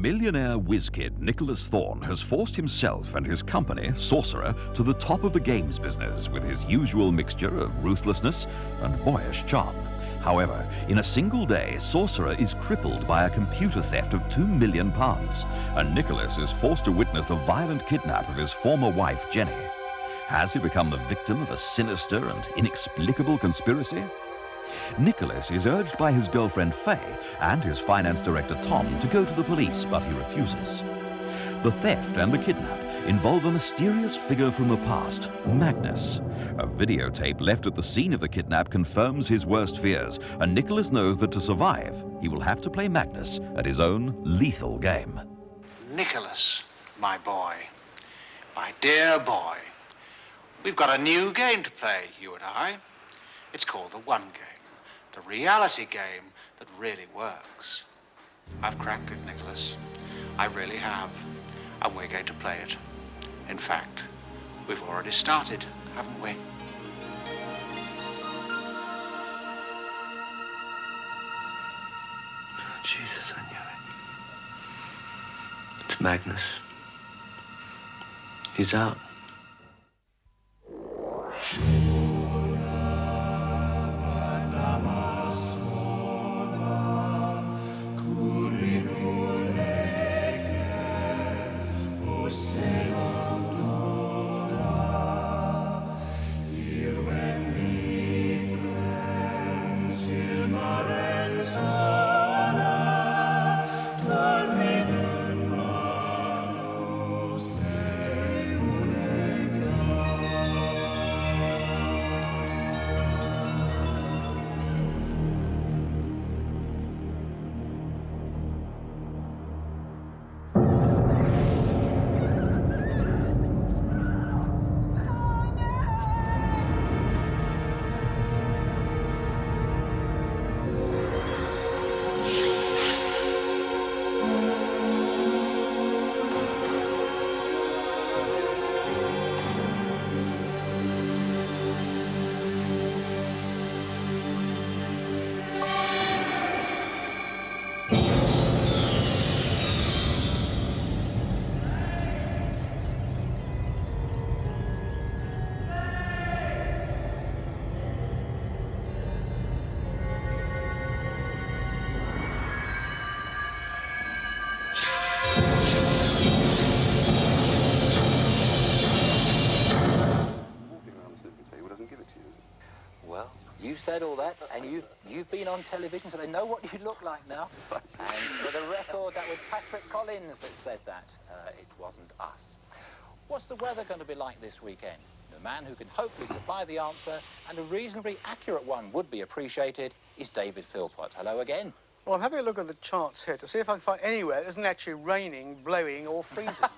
Millionaire whiz-kid Nicholas Thorne has forced himself and his company, Sorcerer, to the top of the games business with his usual mixture of ruthlessness and boyish charm. However, in a single day, Sorcerer is crippled by a computer theft of £2 million, and Nicholas is forced to witness the violent kidnap of his former wife, Jenny. Has he become the victim of a sinister and inexplicable conspiracy? Nicholas is urged by his girlfriend Faye and his finance director Tom to go to the police, but he refuses. The theft and the kidnap involve a mysterious figure from the past, Magnus. A videotape left at the scene of the kidnap confirms his worst fears, and Nicholas knows that to survive, he will have to play Magnus at his own lethal game. Nicholas, my boy, my dear boy, we've got a new game to play, you and I. It's called the One Game, the reality game that really works. I've cracked it, Nicholas. I really have. And we're going to play it. In fact, we've already started, haven't we? Oh, Jesus, I knew it. It's Magnus. He's out. Well, you said all that, and you've been on television, so they know what you look like now. And for the record, that was Patrick Collins that said that. It wasn't us. What's the weather going to be like this weekend? The man who can hopefully supply the answer, and a reasonably accurate one would be appreciated, is David Philpott. Hello again. Well, I'm having a look at the charts here to see if I can find anywhere that isn't actually raining, blowing, or freezing.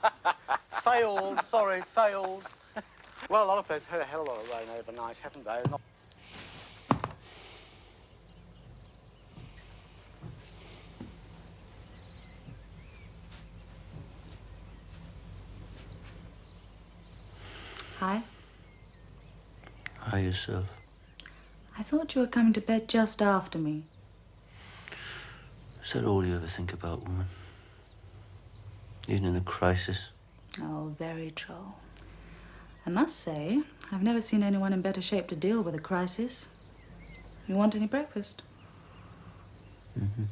Failed, sorry, failed. Well, a lot of places had a hell of a lot of rain overnight, haven't they? Not... Hi. Hi, yourself. I thought you were coming to bed just after me. Is that all you ever think about, woman? Even in a crisis? Oh, very droll. I must say, I've never seen anyone in better shape to deal with a crisis. You want any breakfast? Mm-hmm.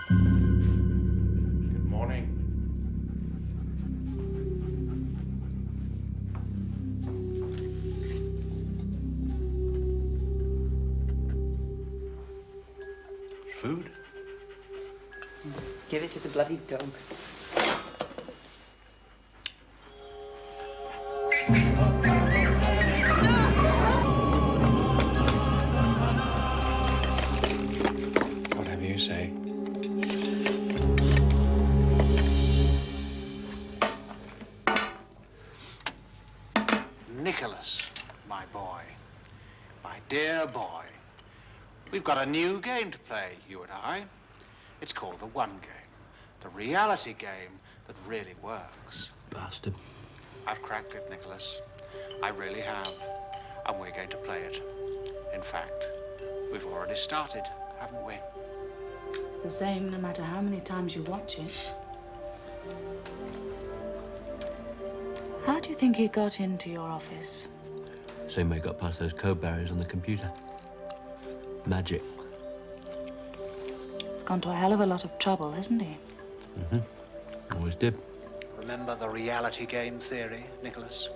Good morning. Food? Give it to the bloody dogs. Whatever you say. Nicholas, my boy. My dear boy. We've got a new game to play, you and I. It's called the One Game. The reality game that really works. Bastard. I've cracked it, Nicholas. I really have. And we're going to play it. In fact, we've already started, haven't we? It's the same no matter how many times you watch it. How do you think he got into your office? Same way he got past those code barriers on the computer. Magic. He's gone to a hell of a lot of trouble, hasn't he? Mm-hmm. Always did. Remember the reality game theory, Nicholas?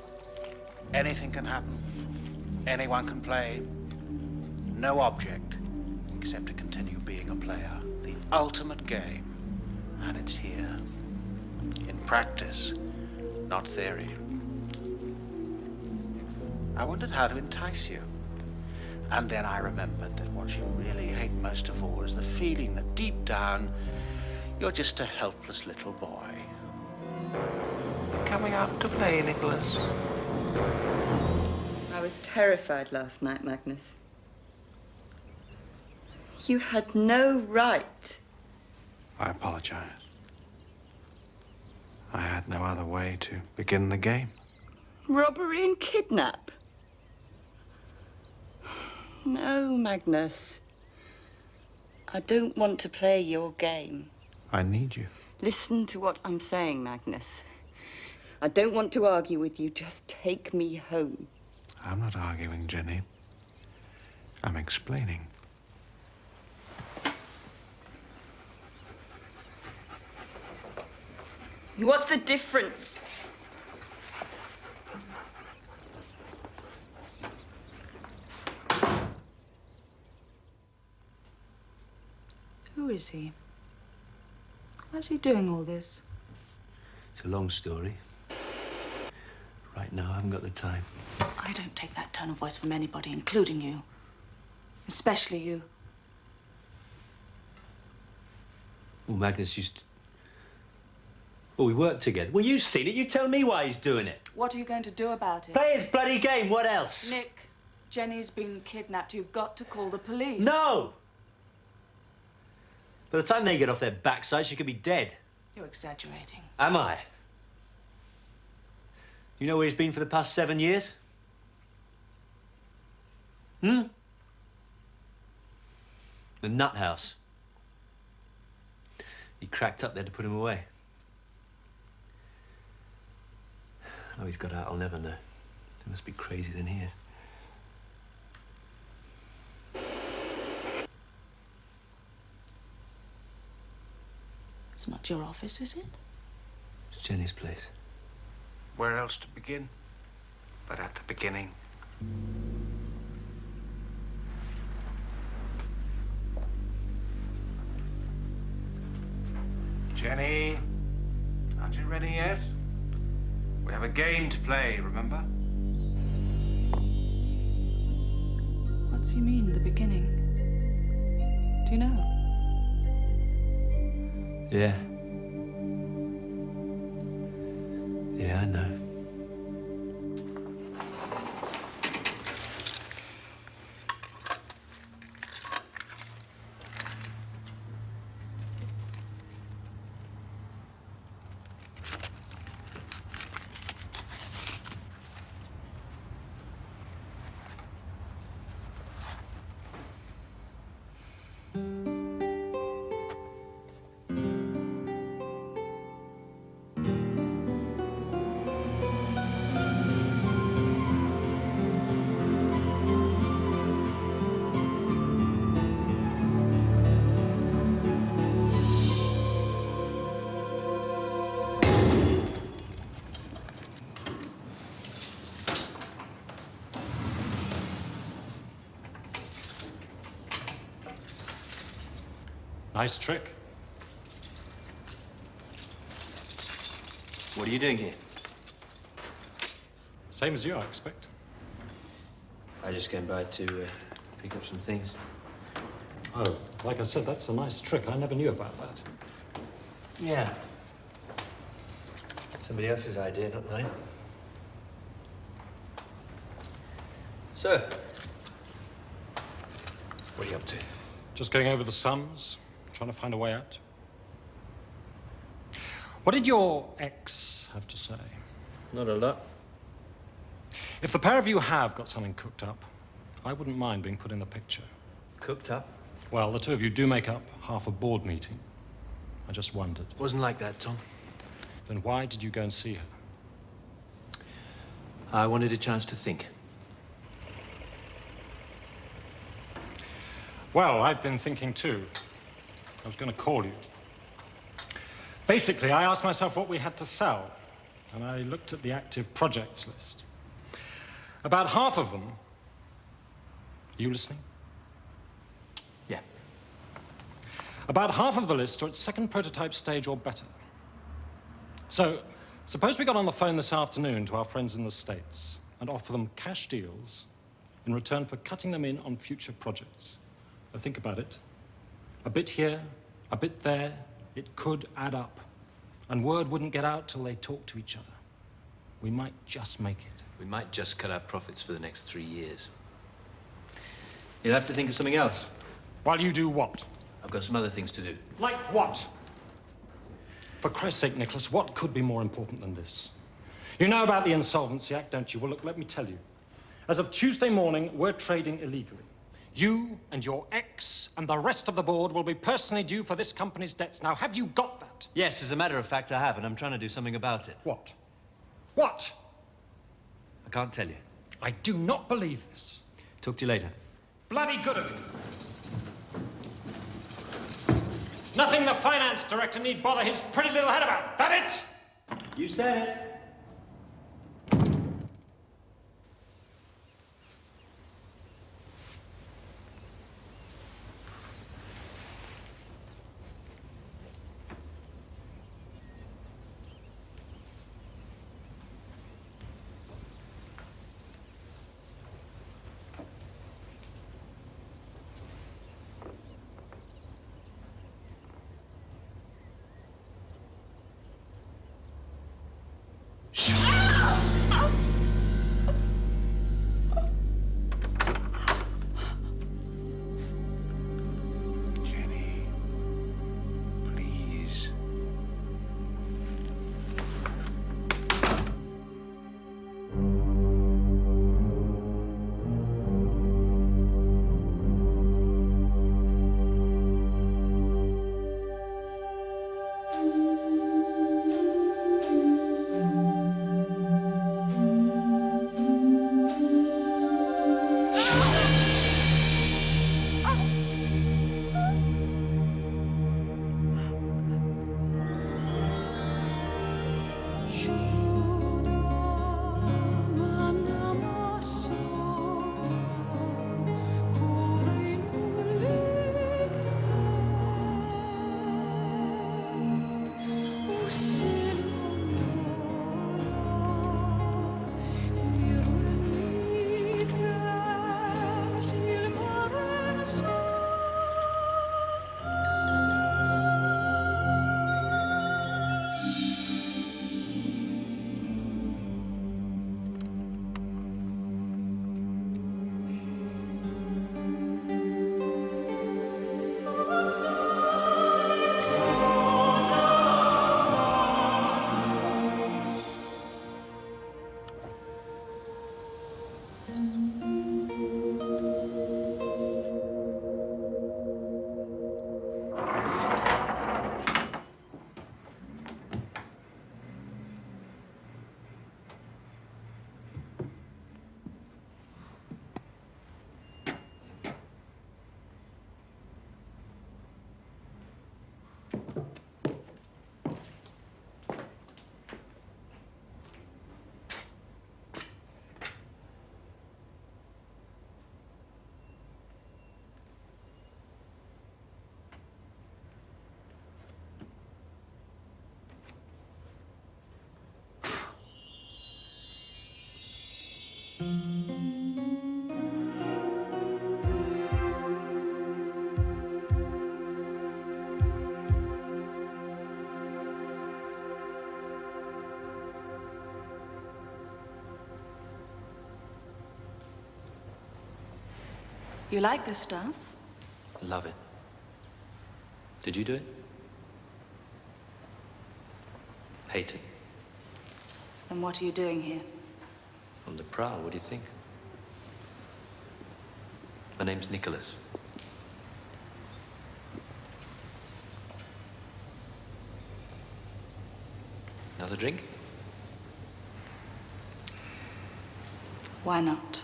Anything can happen. Anyone can play. No object, except to continue being a player. The ultimate game. And it's here. In practice, not theory. I wondered how to entice you. And then I remembered that what you really hate most of all is the feeling that deep down, you're just a helpless little boy. Coming out to play, Nicholas. I was terrified last night, Magnus. You had no right. I apologize. I had no other way to begin the game. Robbery and kidnap. No, Magnus. I don't want to play your game. I need you. Listen to what I'm saying, Magnus. I don't want to argue with you. Just take me home. I'm not arguing, Jenny. I'm explaining. What's the difference? Who is he? Why's he doing all this? It's a long story. Right now, I haven't got the time. I don't take that tone of voice from anybody, including you. Especially you. Well, Magnus used to... Well, we worked together. Well, you've seen it. You tell me why he's doing it. What are you going to do about it? Play his bloody game. What else? Nick, Jenny's been kidnapped. You've got to call the police. No! By the time they get off their backside, she could be dead. You're exaggerating. Am I? You know where he's been for the past 7 years? The nut house. He cracked up there to put him away. How he's got out, I'll never know. He must be crazier than he is. It's not your office, is it? It's Jenny's place. Where else to begin? But at the beginning. Jenny, aren't you ready yet? We have a game to play, remember? What's he mean, the beginning? Do you know? Yeah. Yeah, I know. Nice trick. What are you doing here? Same as you, I expect. I just came by to pick up some things. Oh, like I said, that's a nice trick. I never knew about that. Yeah. Somebody else's idea, not mine. So, what are you up to? Just going over the sums, trying to find a way out. What did your ex have to say? Not a lot. If the pair of you have got something cooked up, I wouldn't mind being put in the picture. Cooked up? Well, the two of you do make up half a board meeting. I just wondered. Wasn't like that, Tom. Then why did you go and see her? I wanted a chance to think. Well, I've been thinking too. I was going to call you. Basically, I asked myself what we had to sell, and I looked at the active projects list. About half of them... Are you listening? Yeah. About half of the list are at second prototype stage or better. So, suppose we got on the phone this afternoon to our friends in the States and offer them cash deals in return for cutting them in on future projects. Now think about it. A bit here, a bit there, it could add up. And word wouldn't get out till they talked to each other. We might just make it. We might just cut our profits for the next 3 years. You'll have to think of something else. While you do what? I've got some other things to do. Like what? For Christ's sake, Nicholas, what could be more important than this? You know about the Insolvency Act, don't you? Well, look, let me tell you. As of Tuesday morning, we're trading illegally. You and your ex and the rest of the board will be personally due for this company's debts. Now, have you got that? Yes, as a matter of fact, I have, and I'm trying to do something about it. What? What? I can't tell you. I do not believe this. Talk to you later. Bloody good of you. Nothing the finance director need bother his pretty little head about. That it? You said it. Jenny, please. You like this stuff? Love it. Did you do it? Hate it. And what are you doing here? On the prowl, what do you think? My name's Nicholas. Another drink? Why not?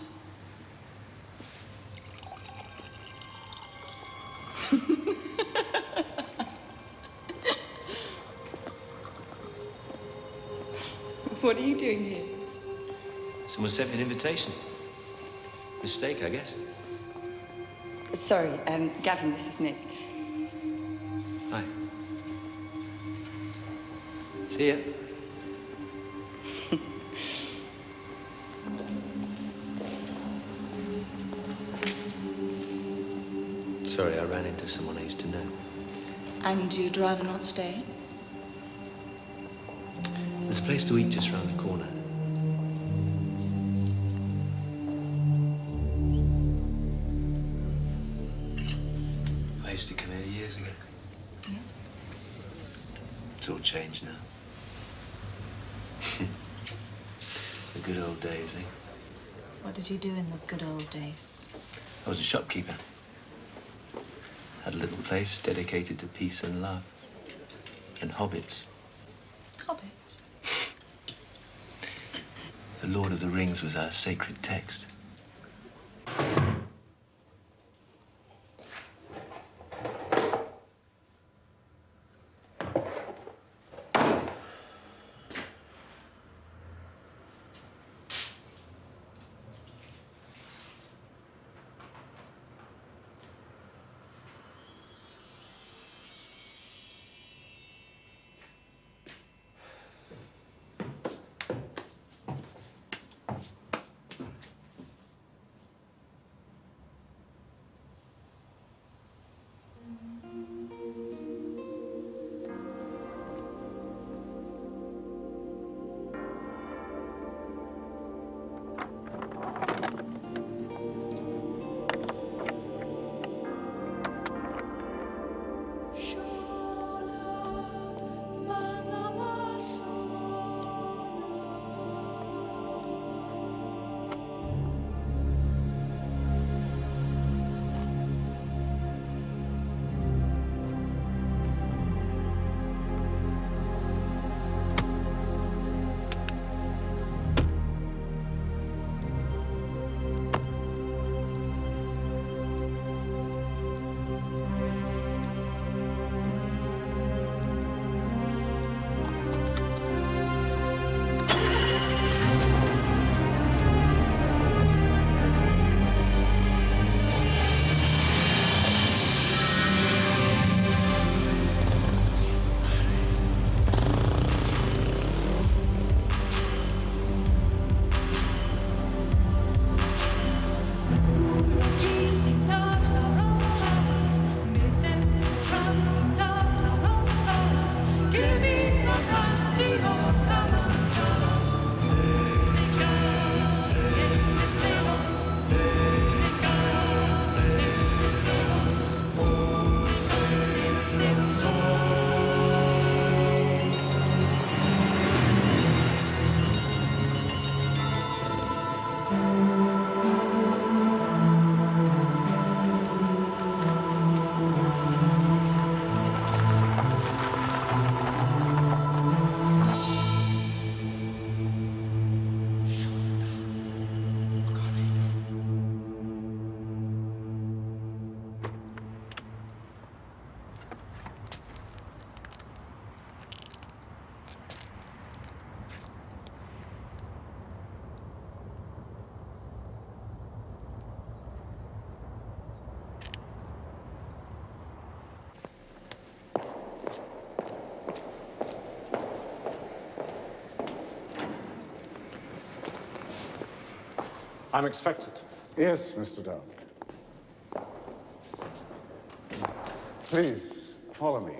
What are you doing here? Someone sent me an invitation. Mistake, I guess. Sorry, Gavin, this is Nick. Hi. See ya. Sorry, I ran into someone I used to know. And you'd rather not stay? There's a place to eat just round the corner. I used to come here years ago. Yeah. It's all changed now. The good old days, eh? What did you do in the good old days? I was a shopkeeper. Had a little place dedicated to peace and love. And hobbits. Hobbits? The Lord of the Rings was our sacred text. I'm expected. Yes, Mr. Dillon. Please, follow me.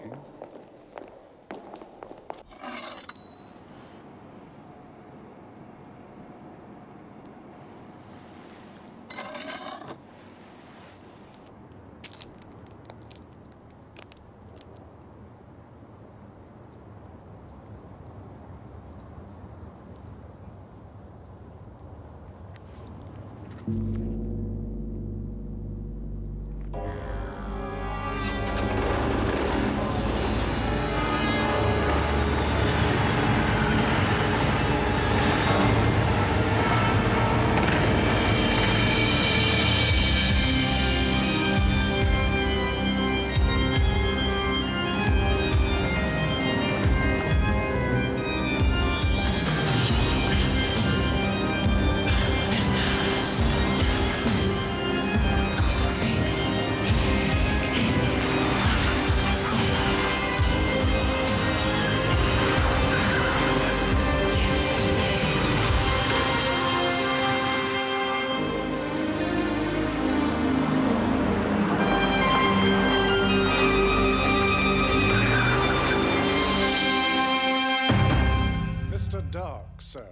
Mr. Dark, sir.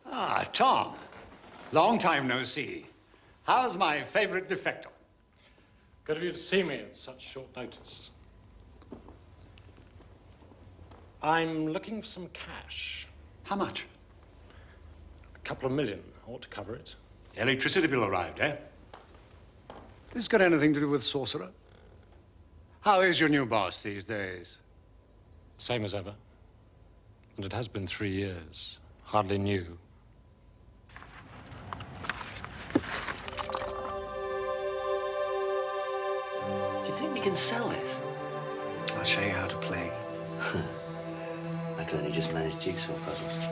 Ah, Tom. Long time no see. How's my favorite defector? Good of you to see me at such short notice. I'm looking for some cash. How much? A couple of million ought to cover it. Electricity bill arrived, eh? This got anything to do with Sorcerer? How is your new boss these days? Same as ever. And it has been 3 years. Hardly new. Do you think we can sell this? I'll show you how to play. I can only just manage jigsaw puzzles.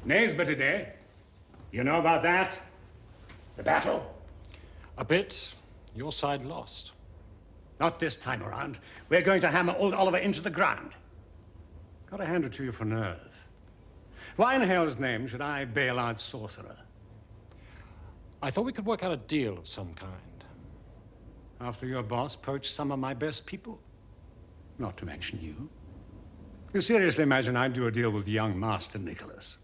Naisby today. You know about that? The battle? A bit. Your side lost. Not this time around. We're going to hammer old Oliver into the ground. Gotta hand it to you for nerve. Why in hell's name should I bail out Sorcerer? I thought we could work out a deal of some kind. After your boss poached some of my best people? Not to mention you. You seriously imagine I'd do a deal with young Master Nicholas?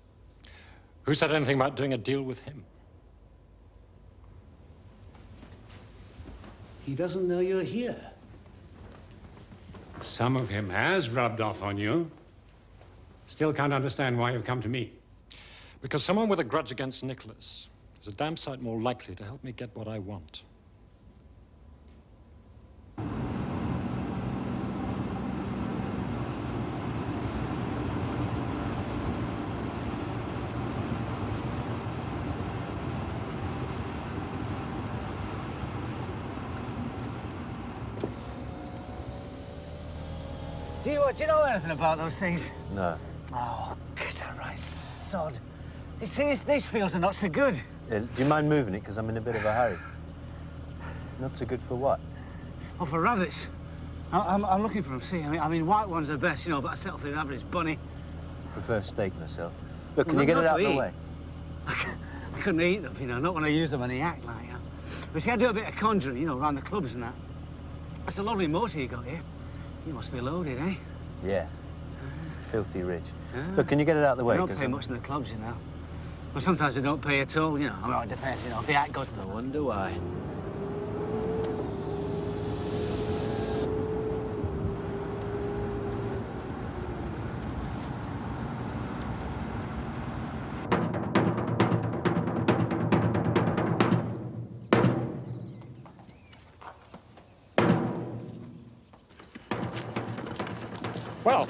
Who said anything about doing a deal with him? He doesn't know you're here. Some of him has rubbed off on you. Still can't understand why you've come to me. Because someone with a grudge against Nicholas is a damn sight more likely to help me get what I want. Do you know anything about those things? No. Oh, get a right sod. You see, these fields are not so good. Do you mind moving it? Because I'm in a bit of a hurry. Not so good for what? Oh, for rabbits. I'm looking for them, see. I mean, white ones are best, you know, but I settle for the average bunny. I prefer steak myself. Look, Well, can you get not it out to of the eat. way? I couldn't eat them, you know, not when I use them in the act, like, you know. But see, I do a bit of conjuring, you know, around the clubs and that. That's a lovely motor you got here. You must be loaded, eh? Yeah. Filthy rich. Look, can you get it out of the way? They don't pay much in the clubs, you know. Well, sometimes they don't pay at all, you know. I mean, it depends, you know, if the act goes to the... I wonder why. Well,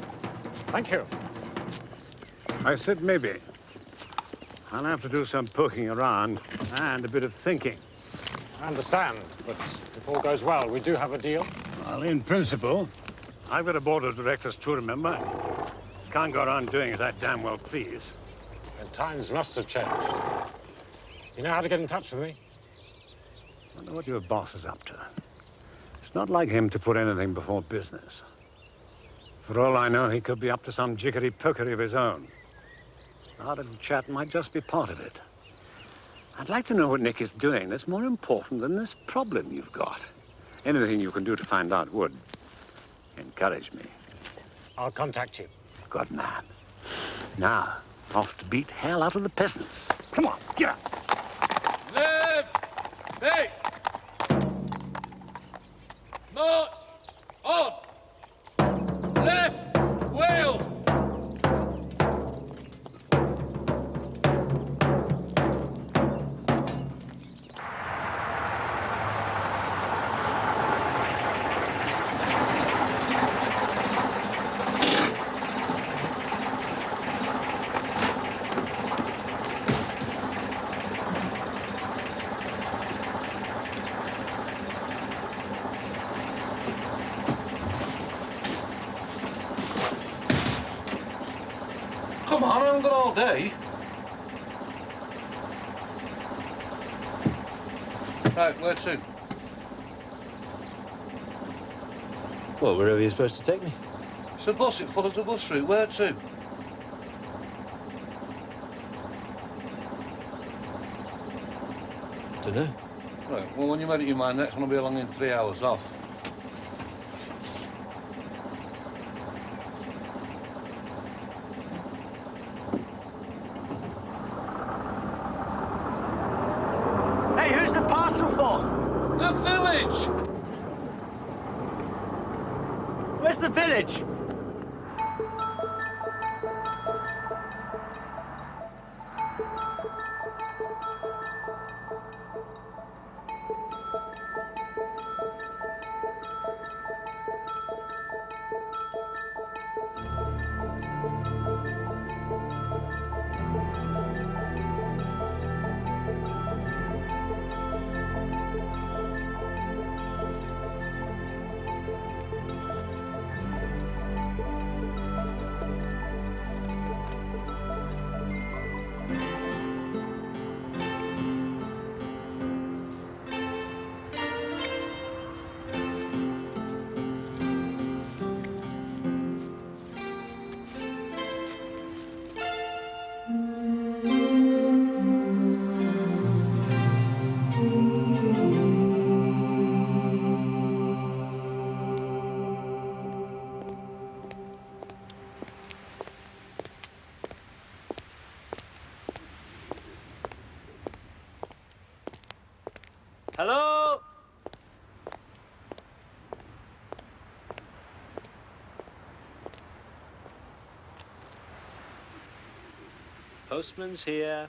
thank you. I said maybe. I'll have to do some poking around and a bit of thinking. I understand, but if all goes well, we do have a deal. Well, in principle, I've got a board of directors too, remember? Can't go around doing as I damn well please. And times must have changed. You know how to get in touch with me? Wonder what your boss is up to. It's not like him to put anything before business. For all I know, he could be up to some jiggery-pokery of his own. Our little chat might just be part of it. I'd like to know what Nick is doing that's more important than this problem you've got. Anything you can do to find out would encourage me. I'll contact you. Good man. Now, Off to beat hell out of the peasants. Come on, get up. Left, hey! March, on! Left, wheel! Come on, I haven't got all day. Right, where to? Well, wherever you're supposed to take me. It's a bus, it follows a bus route. Where to? Dunno. Right, well, when you make up your mind, next one will be along in 3 hours off. Hey, who's the parcel for? The village! Where's the village? Hello? Postman's here.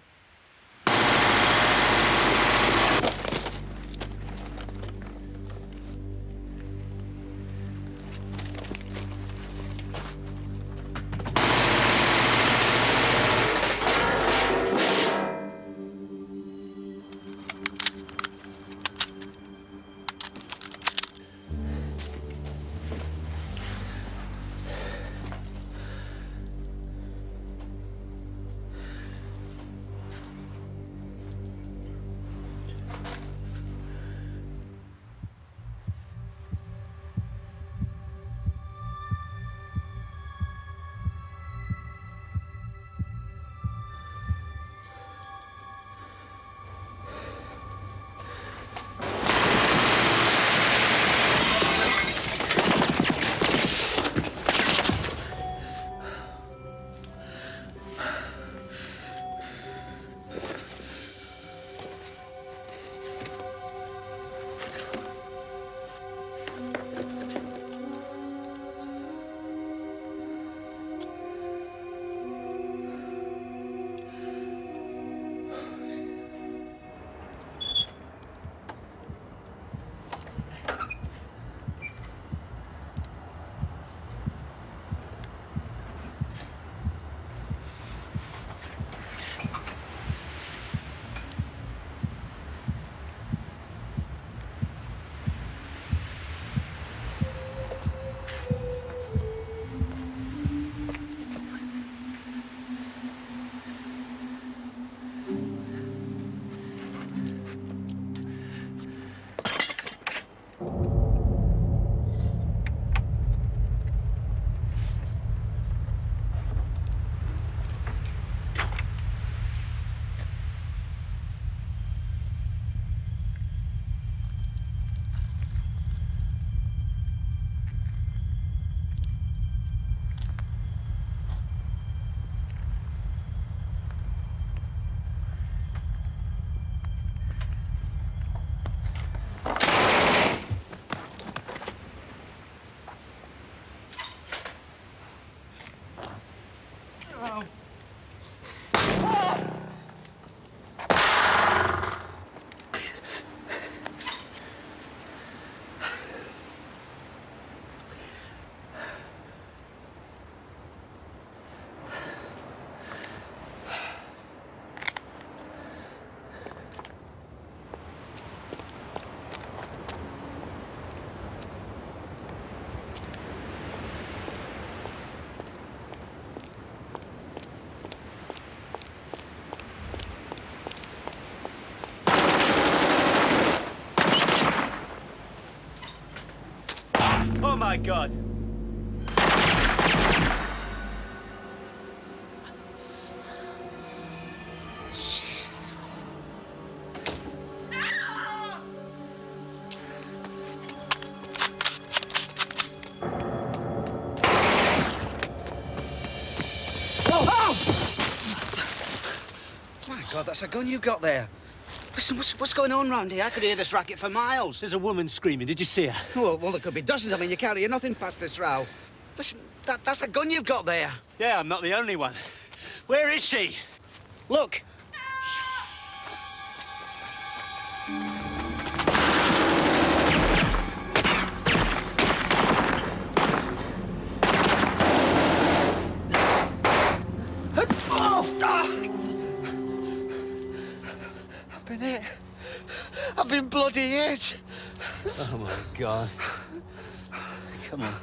my God! God, that's a gun you got there. Listen, what's going on round here? I could hear this racket for miles. There's a woman screaming. Did you see her? Well, there could be dozens. I mean, you can't hear nothing past this row. Listen, that's a gun you've got there. Yeah, I'm not the only one. Where is she? Look. I've been bloody hit. Oh, my God. Come on.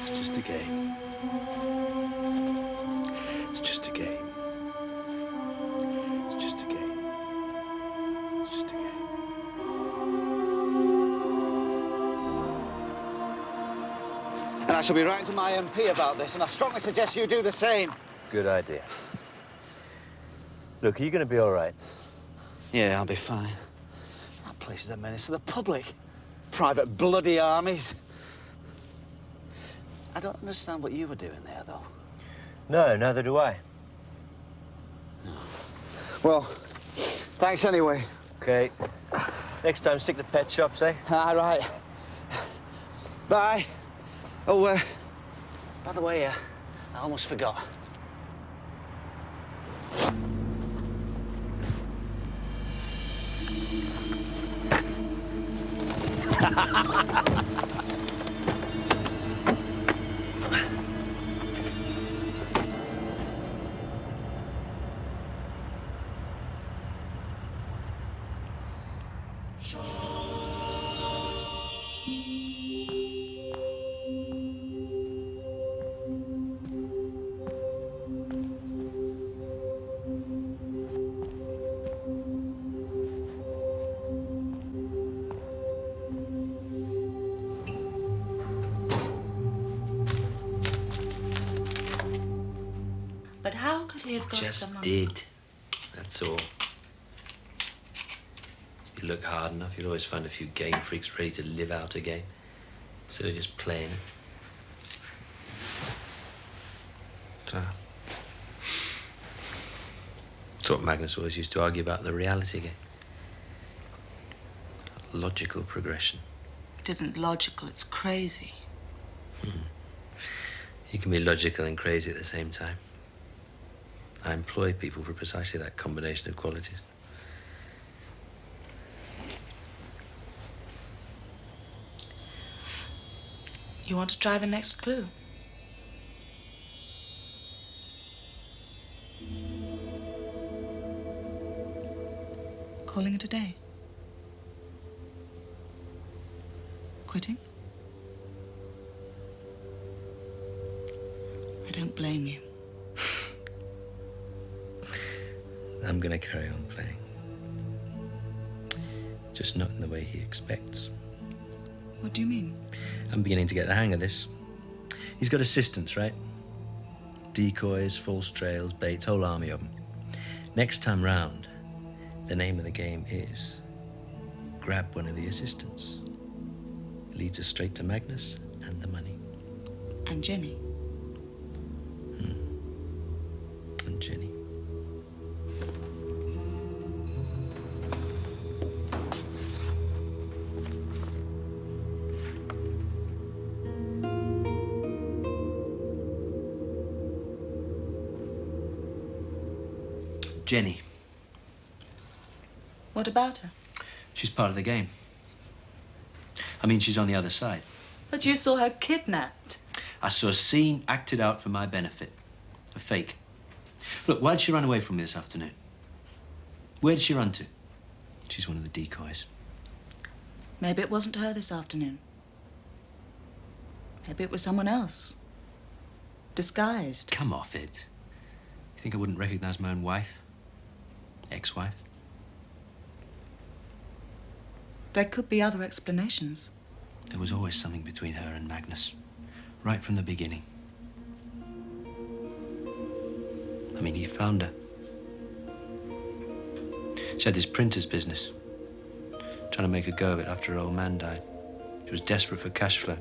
It's just a game. It's just a game. It's just a game. It's just a game. And I shall be writing to my MP about this, and I strongly suggest you do the same. Good idea. Look, are you going to be all right? Yeah, I'll be fine. That place is a menace to the public. Private bloody armies. I don't understand what you were doing there, though. No, neither do I. Well, thanks anyway. Okay. Next time, stick to pet shops, eh? All right. Bye. Oh, by the way, I almost forgot. But how could he have got Just someone... did. That's all. If you look hard enough, you'll always find a few game freaks ready to live out a game, instead of just playing it. So, that's what Magnus always used to argue about, the reality game. Logical progression. It isn't logical, it's crazy. You can be logical and crazy at the same time. I employ people for precisely that combination of qualities. You want to try the next clue? Calling it a day? Quitting? I don't blame you. I'm gonna carry on playing. Just not in the way he expects. What do you mean? I'm beginning to get the hang of this. He's got assistants, right? Decoys, false trails, baits, whole army of them. Next time round, the name of the game is grab one of the assistants. Leads us straight to Magnus and the money. And Jenny. And Jenny. Jenny. What about her? She's part of the game. I mean, she's on the other side. But you saw her kidnapped. I saw a scene acted out for my benefit. A fake. Look, why did she run away from me this afternoon? Where did she run to? She's one of the decoys. Maybe it wasn't her this afternoon. Maybe it was someone else. Disguised. Come off it. You think I wouldn't recognize my own wife? Ex-wife? There could be other explanations. There was always something between her and Magnus. Right from the beginning. I mean, he found her. She had this printer's business. Trying to make a go of it after her old man died. She was desperate for cash flow.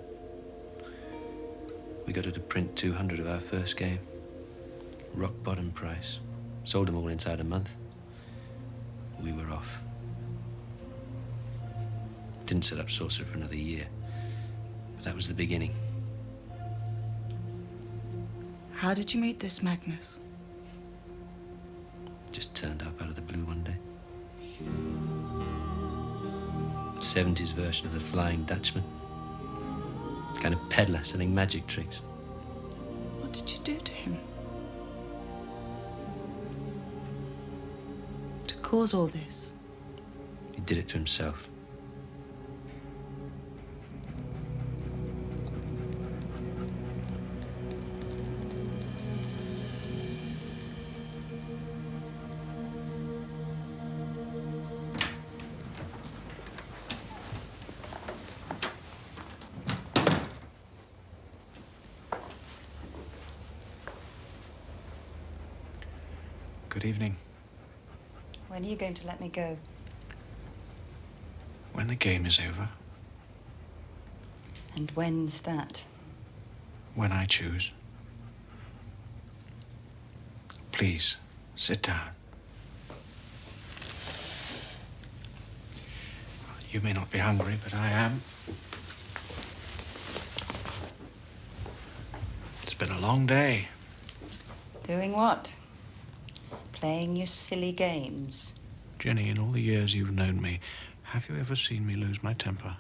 We got her to print 200 of our first game. Rock bottom price. Sold them all inside a month. We were off. Didn't set up Sorcerer for another year. But that was the beginning. How did you meet this Magnus? Just turned up out of the blue one day. 70s version of the Flying Dutchman. Kind of peddler selling magic tricks. What did you do to him? To cause all this? He did it to himself. Good evening. When are you going to let me go? When the game is over, And when's that? when I choose. Please, sit down. You may not be hungry, but I am. It's been a long day. Doing what? Playing your silly games? Jenny, in all the years you've known me, have you ever seen me lose my temper?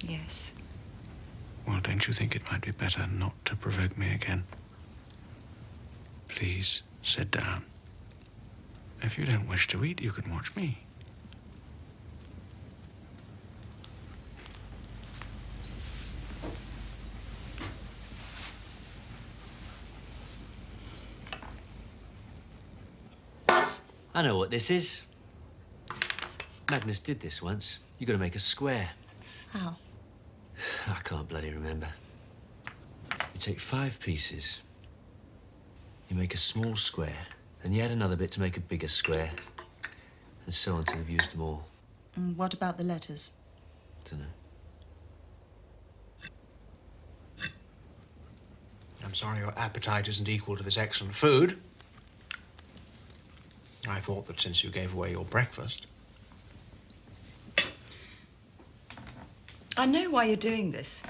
Yes. Well, don't you think it might be better not to provoke me again? Please, sit down. If you don't wish to eat, you can watch me. I know what this is. Magnus did this once. You gotta make a square. How? I can't bloody remember. You take 5 pieces. You make a small square. Then you add another bit to make a bigger square. And so on until you've used them all. And what about the letters? Dunno. I'm sorry your appetite isn't equal to this excellent food. I thought that since you gave away your breakfast... I know why you're doing this.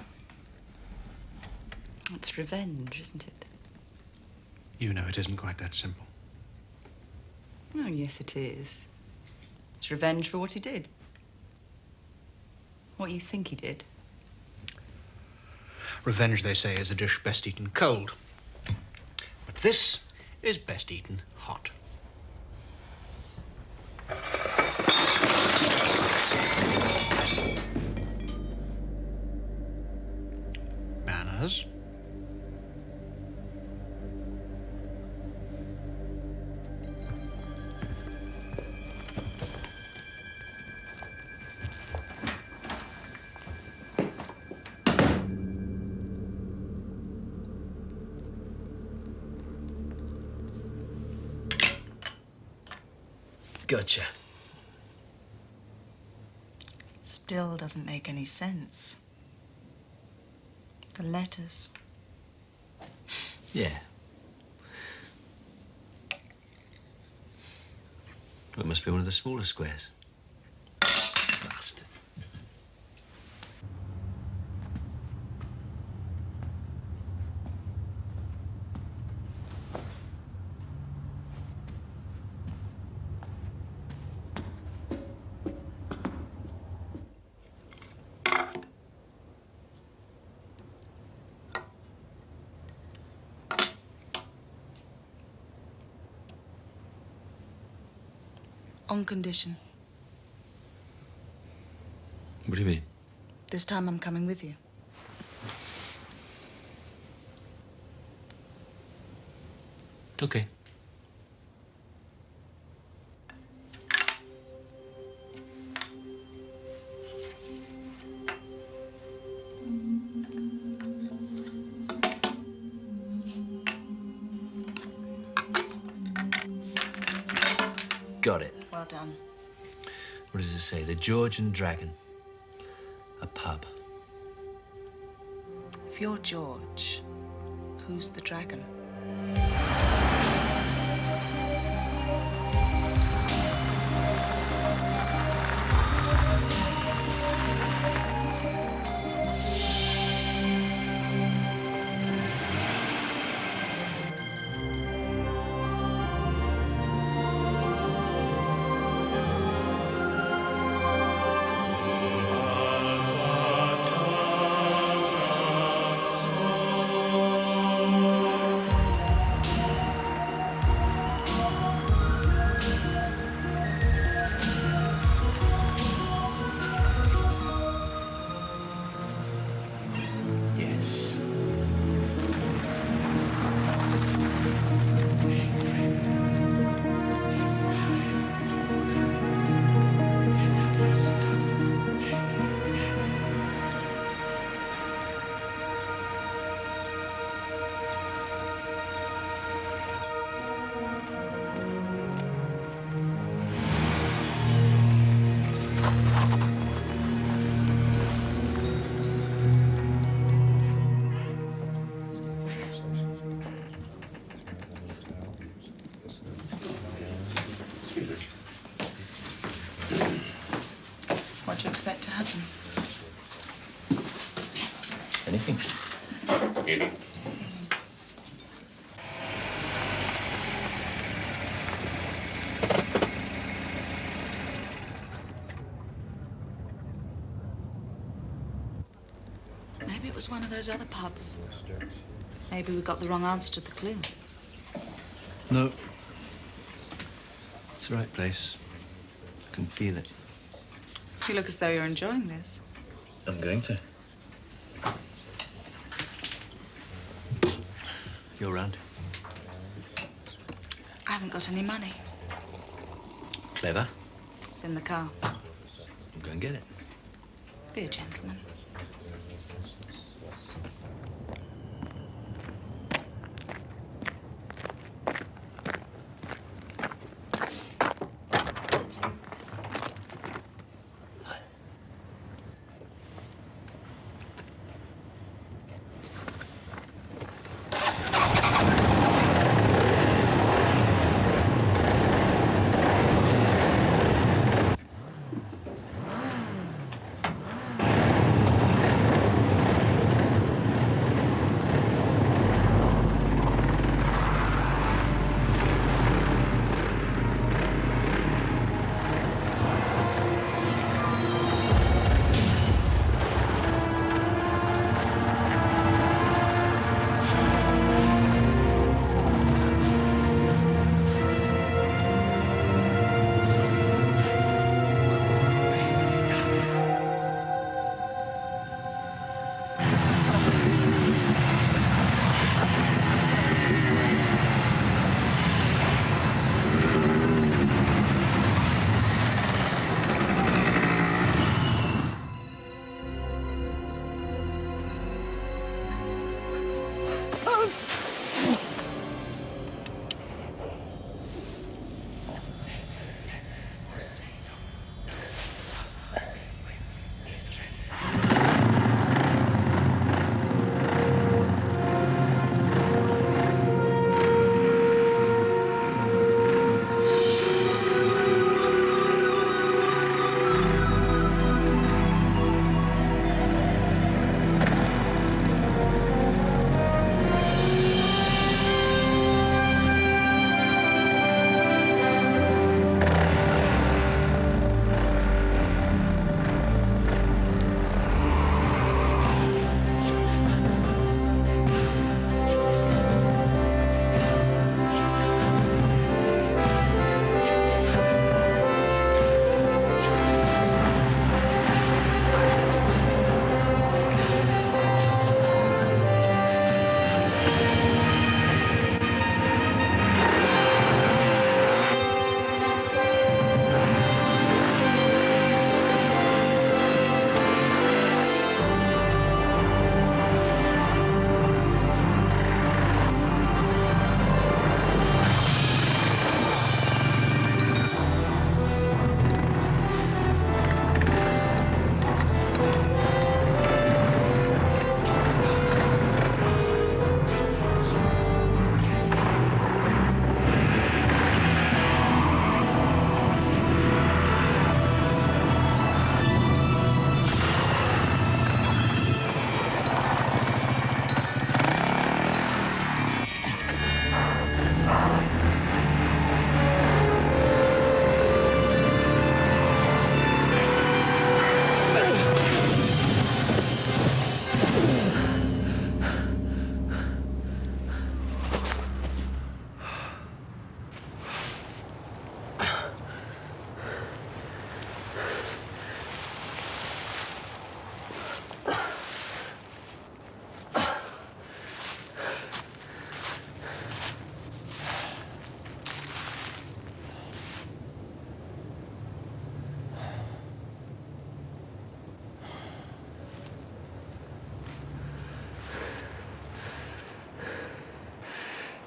It's revenge, isn't it? You know it isn't quite that simple. Oh, yes, it is. It's revenge for what he did. What you think he did. Revenge, they say, is a dish best eaten cold. But this is best eaten hot. Manners. Gotcha. Still doesn't make any sense. The letters. Yeah. Well, it must be one of the smaller squares. Bastard. On condition. What do you mean? This time I'm coming with you. Okay. Got it. Well done. What does it say? The George and Dragon. A pub. If you're George, who's the dragon? What do you expect to happen? Anything. Maybe it was one of those other pubs. Maybe we got the wrong answer to the clue. No. It's the right place. I can feel it. You look as though you're enjoying this. I'm going to. You're round. I haven't got any money. Clever. It's in the car. I'm going to get it. Be a gentleman.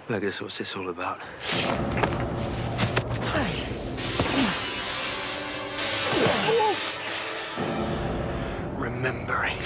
Magnus, what's this all about? Remembering.